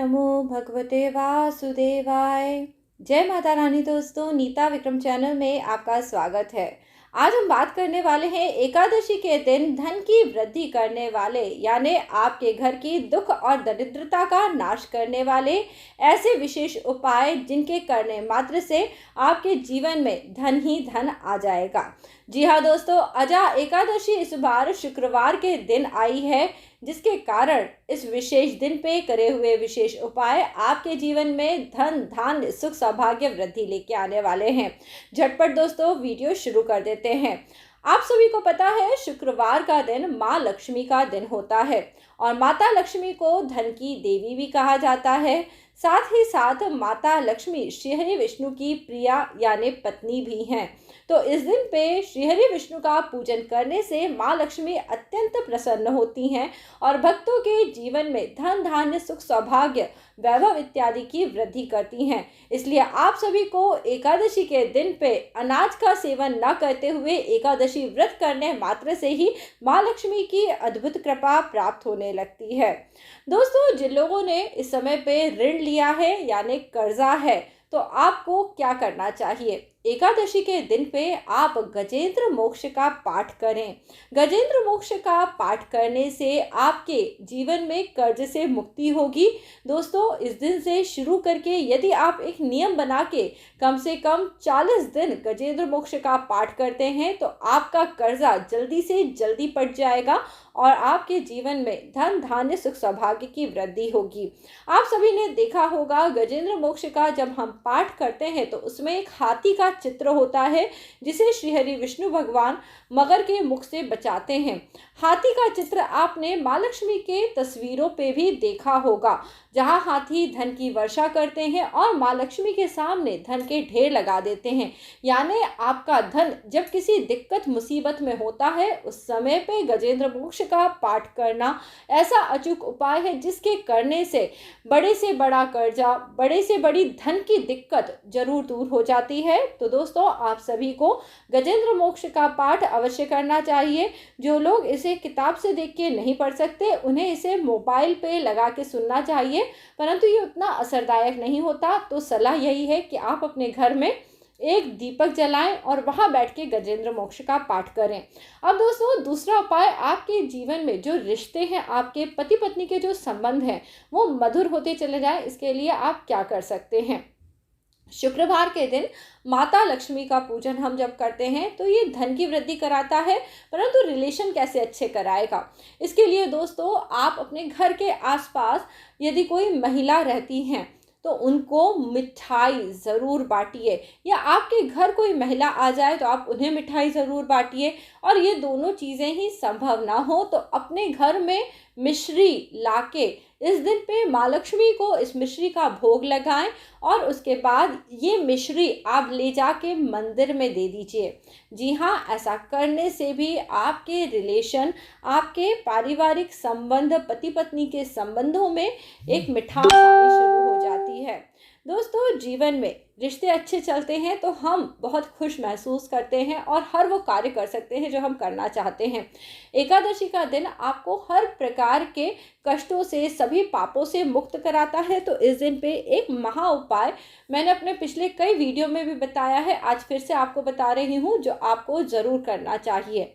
नमो भगवते वासुदेवाय। जय माता रानी। दोस्तों, नीता विक्रम चैनल में आपका स्वागत है। आज हम बात करने वाले हैं एकादशी के दिन धन की वृद्धि करने वाले, यानी आपके घर की दुख और दरिद्रता का नाश करने वाले ऐसे विशेष उपाय जिनके करने मात्र से आपके जीवन में धन ही धन आ जाएगा। जी हाँ दोस्तों, अजा एकादशी इस बार शुक्रवार के दिन आई है, जिसके कारण इस विशेष दिन पे करे हुए विशेष उपाय आपके जीवन में धन धान्य सुख सौभाग्य वृद्धि लेके आने वाले हैं। झटपट दोस्तों वीडियो शुरू कर देते हैं। आप सभी को पता है, शुक्रवार का दिन माँ लक्ष्मी का दिन होता है और माता लक्ष्मी को धन की देवी भी कहा जाता है। साथ ही साथ माता लक्ष्मी श्रीहरि विष्णु की प्रिया यानी पत्नी भी हैं। तो इस दिन पे श्रीहरि विष्णु का पूजन करने से माँ लक्ष्मी अत्यंत प्रसन्न होती हैं और भक्तों के जीवन में धन धान्य सुख सौभाग्य वैभव इत्यादि की वृद्धि करती हैं। इसलिए आप सभी को एकादशी के दिन पे अनाज का सेवन न करते हुए एकादशी व्रत करने मात्र से ही माँ लक्ष्मी की अद्भुत कृपा प्राप्त होने लगती है। दोस्तों, जिन लोगों ने इस समय पे ऋण लिया है यानी कर्जा है, तो आपको क्या करना चाहिए? एकादशी के दिन पे आप गजेंद्र मोक्ष का पाठ करें। गजेंद्र मोक्ष का पाठ करने से आपके जीवन में कर्ज से मुक्ति होगी। दोस्तों, इस दिन से शुरू करके यदि आप एक नियम बना के कम से कम 40 दिन गजेंद्र मोक्ष का पाठ करते हैं तो आपका कर्जा जल्दी से जल्दी पट जाएगा और आपके जीवन में धन धान्य सुख सौभाग्य की वृद्धि होगी। आप सभी ने देखा होगा, गजेंद्र मोक्ष का जब हम पाठ करते हैं तो उसमें एक हाथी का चित्र होता है, जिसे श्रीहरि विष्णु भगवान मगर के मुख से बचाते हैं। हाथी का चित्र आपने माँ लक्ष्मी के तस्वीरों पे भी देखा होगा, जहाँ हाथी धन की वर्षा करते हैं और माँ लक्ष्मी के सामने धन के ढेर लगा देते हैं। यानी आपका धन जब किसी दिक्कत मुसीबत में होता है, उस समय पे गजेंद्र मोक्ष का पाठ करना ऐसा अचूक उपाय है जिसके करने से बड़ा कर्जा, बड़े से बड़ी धन की दिक्कत जरूर दूर हो जाती है। तो दोस्तों, आप सभी को गजेंद्र मोक्ष का पाठ अवश्य करना चाहिए। जो लोग इसे किताब से देख के नहीं पढ़ सकते, उन्हें इसे मोबाइल पे लगा के सुनना चाहिए, परंतु ये उतना असरदायक नहीं होता। तो सलाह यही है कि आप अपने घर में एक दीपक जलाएं और वहां बैठ के गजेंद्र मोक्ष का पाठ करें। अब दोस्तों, दूसरा उपाय, आपके जीवन में जो रिश्ते हैं, आपके पति पत्नी के जो संबंध हैं, वो मधुर होते चले जाएं। इसके लिए आप क्या कर सकते हैं? शुक्रवार के दिन माता लक्ष्मी का पूजन हम जब करते हैं तो ये धन की वृद्धि कराता है, परंतु रिलेशन कैसे अच्छे कराएगा? इसके लिए दोस्तों, आप अपने घर के आसपास यदि कोई महिला रहती हैं तो उनको मिठाई ज़रूर बांटिए, या आपके घर कोई महिला आ जाए तो आप उन्हें मिठाई ज़रूर बांटिए। और ये दोनों चीज़ें ही संभव ना हो तो अपने घर में मिश्री लाके इस दिन पे माँ लक्ष्मी को इस मिश्री का भोग लगाएं और उसके बाद ये मिश्री आप ले जाके मंदिर में दे दीजिए। जी हाँ, ऐसा करने से भी आपके रिलेशन, आपके पारिवारिक संबंध, पति पत्नी के संबंधों में एक मिठास आनी शुरू हो जाती है। दोस्तों, जीवन में रिश्ते अच्छे चलते हैं तो हम बहुत खुश महसूस करते हैं और हर वो कार्य कर सकते हैं जो हम करना चाहते हैं। एकादशी का दिन आपको हर प्रकार के कष्टों से, सभी पापों से मुक्त कराता है। तो इस दिन पे एक महा उपाय मैंने अपने पिछले कई वीडियो में भी बताया है, आज फिर से आपको बता रही हूँ, जो आपको ज़रूर करना चाहिए।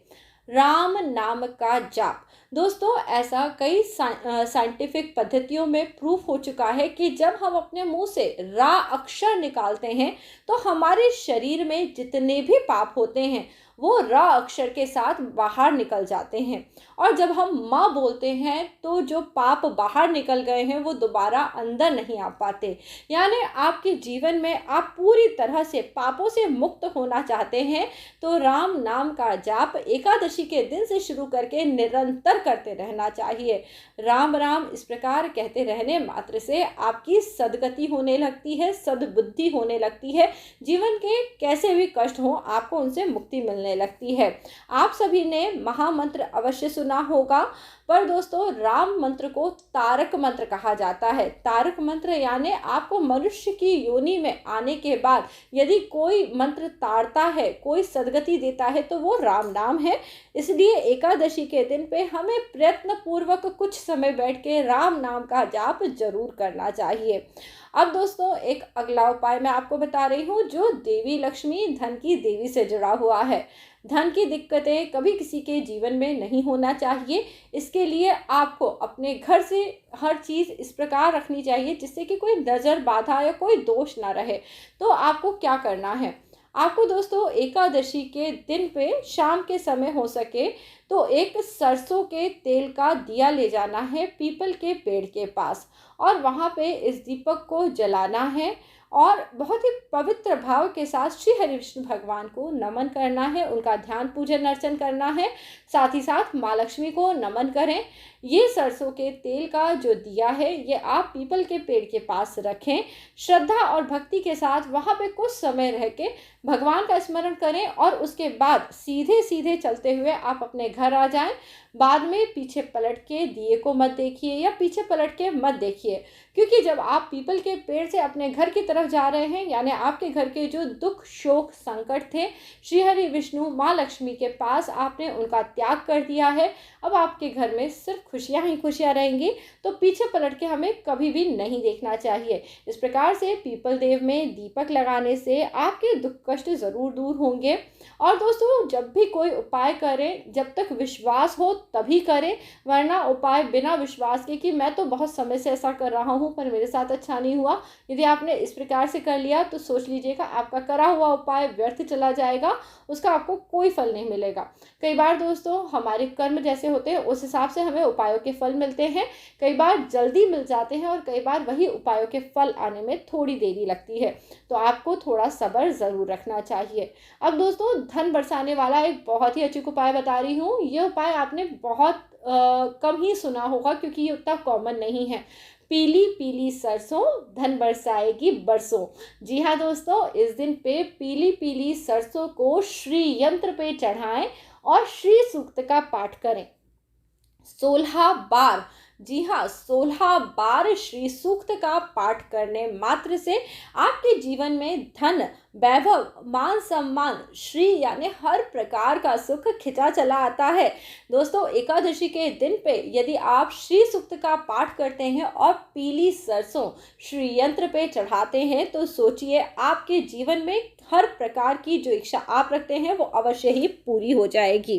राम नाम का जाप। दोस्तों, ऐसा कई साइंटिफिक पद्धतियों में प्रूफ हो चुका है कि जब हम अपने मुंह से रा अक्षर निकालते हैं तो हमारे शरीर में जितने भी पाप होते हैं वो रा अक्षर के साथ बाहर निकल जाते हैं। और जब हम माँ बोलते हैं तो जो पाप बाहर निकल गए हैं वो दोबारा अंदर नहीं आ पाते। यानी आपके जीवन में आप पूरी तरह से पापों से मुक्त होना चाहते हैं तो राम नाम का जाप एकादशी के दिन से शुरू करके निरंतर करते रहना चाहिए। राम राम इस प्रकार कहते रहने मात्र से आपकी सद्गति होने लगती है, सद्बुद्धि होने लगती है। जीवन के कैसे भी कष्ट हो, आपको उनसे मुक्ति मिलने लगती है। आप सभी ने महामंत्र अवश्य सुना होगा, पर दोस्तों राम मंत्र को तारक मंत्र कहा जाता है। तारक मंत्र यानी आपको मनुष्य की योनि में आने के बाद यदि कोई मंत्र तारता है, कोई सद्गति देता है, तो वो राम नाम है। इसलिए एकादशी के दिन पे हमें प्रयत्न पूर्वक कुछ समय बैठ के राम नाम का जाप जरूर करना चाहिए। अब दोस्तों एक अगला उपाय मैं आपको बता रही हूँ जो देवी लक्ष्मी, धन की देवी से जुड़ा हुआ है। धन की दिक्कतें कभी किसी के जीवन में नहीं होना चाहिए। इसके लिए आपको अपने घर से हर चीज़ इस प्रकार रखनी चाहिए जिससे कि कोई नज़र बाधा या कोई दोष ना रहे। तो आपको क्या करना है, आपको दोस्तों एकादशी के दिन पे शाम के समय हो सके तो एक सरसों के तेल का दिया ले जाना है पीपल के पेड़ के पास, और वहाँ पे इस दीपक को जलाना है और बहुत ही पवित्र भाव के साथ श्री हरि विष्णु भगवान को नमन करना है, उनका ध्यान पूजन अर्चन करना है। साथ ही साथ माँ लक्ष्मी को नमन करें। ये सरसों के तेल का जो दिया है ये आप पीपल के पेड़ के पास रखें। श्रद्धा और भक्ति के साथ वहाँ पे कुछ समय रह के भगवान का स्मरण करें और उसके बाद सीधे सीधे चलते हुए आप अपने घर आ जाएं। बाद में पीछे पलट के दिए को मत देखिए या पीछे पलट के मत देखिए, क्योंकि जब आप पीपल के पेड़ से अपने घर की तरफ जा रहे हैं यानी आपके घर के जो दुख शोक संकट थे श्री हरि विष्णु माँ लक्ष्मी के पास आपने उनका त्याग कर दिया है। अब आपके घर में सिर्फ खुशियाँ ही खुशियाँ रहेंगी। तो पीछे पलट के हमें कभी भी नहीं देखना चाहिए। इस प्रकार से पीपल देव में दीपक लगाने से आपके दुख कष्ट ज़रूर दूर होंगे। और दोस्तों जब भी कोई उपाय करें जब तक विश्वास हो तभी करें, वरना उपाय बिना विश्वास के कि मैं तो बहुत समय से ऐसा कर रहा हूँ पर मेरे साथ अच्छा नहीं हुआ, यदि आपने इस प्रकार से कर लिया तो सोच लीजिएगा आपका करा हुआ उपाय व्यर्थ चला जाएगा, उसका आपको कोई फल नहीं मिलेगा। कई बार दोस्तों हमारे कर्म जैसे होते हैं उस हिसाब से हमें उपायों के फल मिलते हैं। कई बार जल्दी मिल जाते हैं और कई बार वही उपायों के फल आने में थोड़ी देरी लगती है। तो आपको थोड़ा सब्र ज़रूर रखना चाहिए। अब दोस्तों धन बरसाने वाला एक बहुत ही अचूक उपाय बता रही हूँ। ये उपाय आपने बहुत कम ही सुना होगा क्योंकि ये उतना कॉमन नहीं है। पीली पीली सरसों धन बरसाएगी बरसों। जी हाँ दोस्तों, इस दिन पे पीली पीली सरसों को श्री यंत्र पे चढ़ाएं और श्री सूक्त का पाठ करें 16 बार। जी हाँ, 16 बार श्री सूक्त का पाठ करने मात्र से आपके जीवन में धन, वैभव, मान सम्मान, श्री यानी हर प्रकार का सुख खिंचा चला आता है। दोस्तों एकादशी के दिन पे यदि आप श्री सूक्त का पाठ करते हैं और पीली सरसों श्री यंत्र पे चढ़ाते हैं तो सोचिए आपके जीवन में हर प्रकार की जो इच्छा आप रखते हैं वो अवश्य ही पूरी हो जाएगी।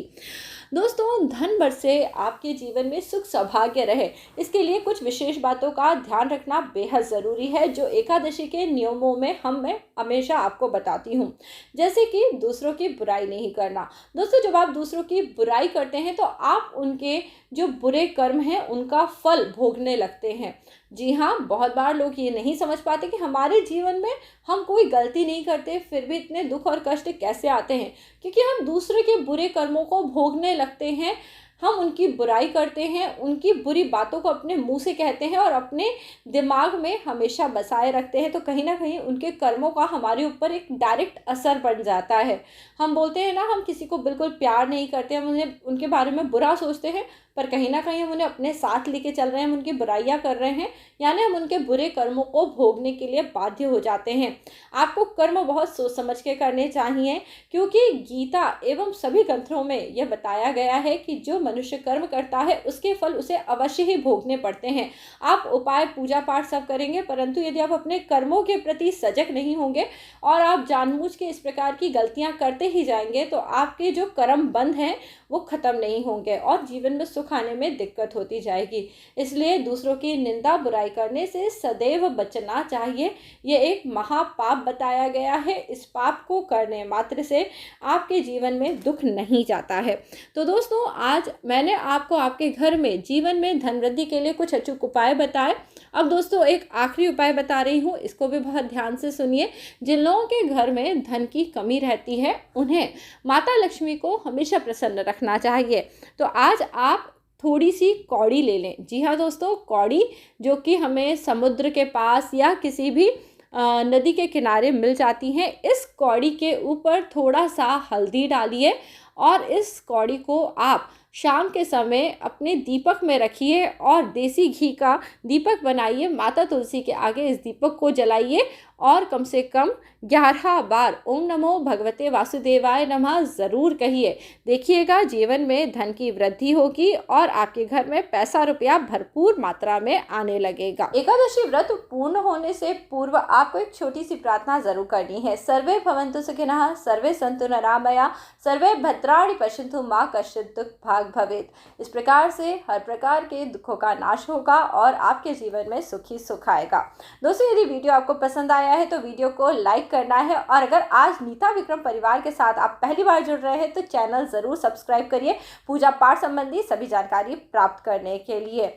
दोस्तों धन बरसे, आपके जीवन में सुख सौभाग्य रहे, इसके लिए कुछ विशेष बातों का ध्यान रखना बेहद ज़रूरी है जो एकादशी के नियमों में मैं हमेशा आपको बताती हूँ। जैसे कि दूसरों की बुराई नहीं करना। दोस्तों जब आप दूसरों की बुराई करते हैं तो आप उनके जो बुरे कर्म हैं उनका फल भोगने लगते हैं। जी हाँ, बहुत बार लोग ये नहीं समझ पाते कि हमारे जीवन में हम कोई गलती नहीं करते फिर भी इतने दुख और कष्ट कैसे आते हैं, क्योंकि हम दूसरे के बुरे कर्मों को भोगने लगते हैं। हम उनकी बुराई करते हैं, उनकी बुरी बातों को अपने मुंह से कहते हैं और अपने दिमाग में हमेशा बसाए रखते हैं, तो कहीं ना कहीं उनके कर्मों का हमारे ऊपर एक डायरेक्ट असर पड़ जाता है। हम बोलते हैं ना हम किसी को बिल्कुल प्यार नहीं करते, हम उन्हें उनके बारे में बुरा सोचते हैं, पर कहीं ना कहीं हम उन्हें अपने साथ लेके चल रहे हैं, हम उनकी बुराइयां कर रहे हैं, यानी हम उनके बुरे कर्मों को भोगने के लिए बाध्य हो जाते हैं। आपको कर्म बहुत सोच समझ के करने चाहिए, क्योंकि गीता एवं सभी ग्रंथों में यह बताया गया है कि जो मनुष्य कर्म करता है उसके फल उसे अवश्य ही भोगने पड़ते हैं। आप उपाय पूजा पाठ सब करेंगे, परंतु यदि आप अपने कर्मों के प्रति सजग नहीं होंगे और आप जानबूझ के इस प्रकार की गलतियां करते ही जाएंगे तो आपके जो कर्म बंध हैं वो खत्म नहीं होंगे और जीवन में सुख आने में दिक्कत होती जाएगी। इसलिए दूसरों की निंदा बुराई करने से सदैव बचना चाहिए। ये एक महापाप बताया गया है। इस पाप को करने मात्र से आपके जीवन में दुख नहीं जाता है। तो दोस्तों आज मैंने आपको आपके घर में जीवन में धन वृद्धि के लिए कुछ अचूक उपाय बताए। अब दोस्तों एक आखिरी उपाय बता रही हूँ, इसको भी बहुत ध्यान से सुनिए। जिन लोगों के घर में धन की कमी रहती है उन्हें माता लक्ष्मी को हमेशा प्रसन्न रखना चाहिए। तो आज आप थोड़ी सी कौड़ी ले लें। जी हाँ दोस्तों, कौड़ी जो कि हमें समुद्र के पास या किसी भी नदी के किनारे मिल जाती हैं। इस कौड़ी के ऊपर थोड़ा सा हल्दी डालिए और इस कौड़ी को आप शाम के समय अपने दीपक में रखिए और देसी घी का दीपक बनाइए। माता तुलसी के आगे इस दीपक को जलाइए और कम से कम 11 बार ओम नमो भगवते वासुदेवाय नमः ज़रूर कहिए। देखिएगा जीवन में धन की वृद्धि होगी और आपके घर में पैसा रुपया भरपूर मात्रा में आने लगेगा। एकादशी व्रत पूर्ण होने से पूर्व आपको एक छोटी सी प्रार्थना जरूर करनी है। सर्वे भवन्तु सुखिनः, सर्वे सन्तु निरामया, सर्वे भद्राणि पश्यन्तु, मा कश्चित् दुःख भाग् भवेत्। इस प्रकार से हर प्रकार के दुखों का नाश होगा और आपके जीवन में सुख ही सुख आएगा। दोस्तों, यदि वीडियो आपको पसंद आया है तो वीडियो को लाइक करना है और अगर आज नीता विक्रम परिवार के साथ आप पहली बार जुड़ रहे हैं तो चैनल ज़रूर सब्सक्राइब करिए पूजा पाठ संबंधी सभी जानकारी प्राप्त करने के लिए।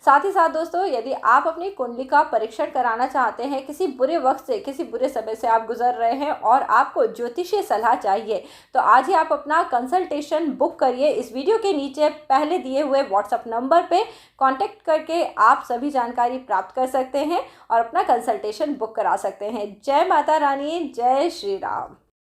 साथ ही साथ दोस्तों, यदि आप अपनी कुंडली का परीक्षण कराना चाहते हैं, किसी बुरे वक्त से, किसी बुरे समय से आप गुजर रहे हैं और आपको ज्योतिषीय सलाह चाहिए, तो आज ही आप अपना कंसल्टेशन बुक करिए। इस वीडियो के नीचे पहले दिए हुए व्हाट्सएप नंबर पे कांटेक्ट करके आप सभी जानकारी प्राप्त कर सकते हैं और अपना कंसल्टेशन बुक करा सकते हैं। जय माता रानी, जय श्री राम।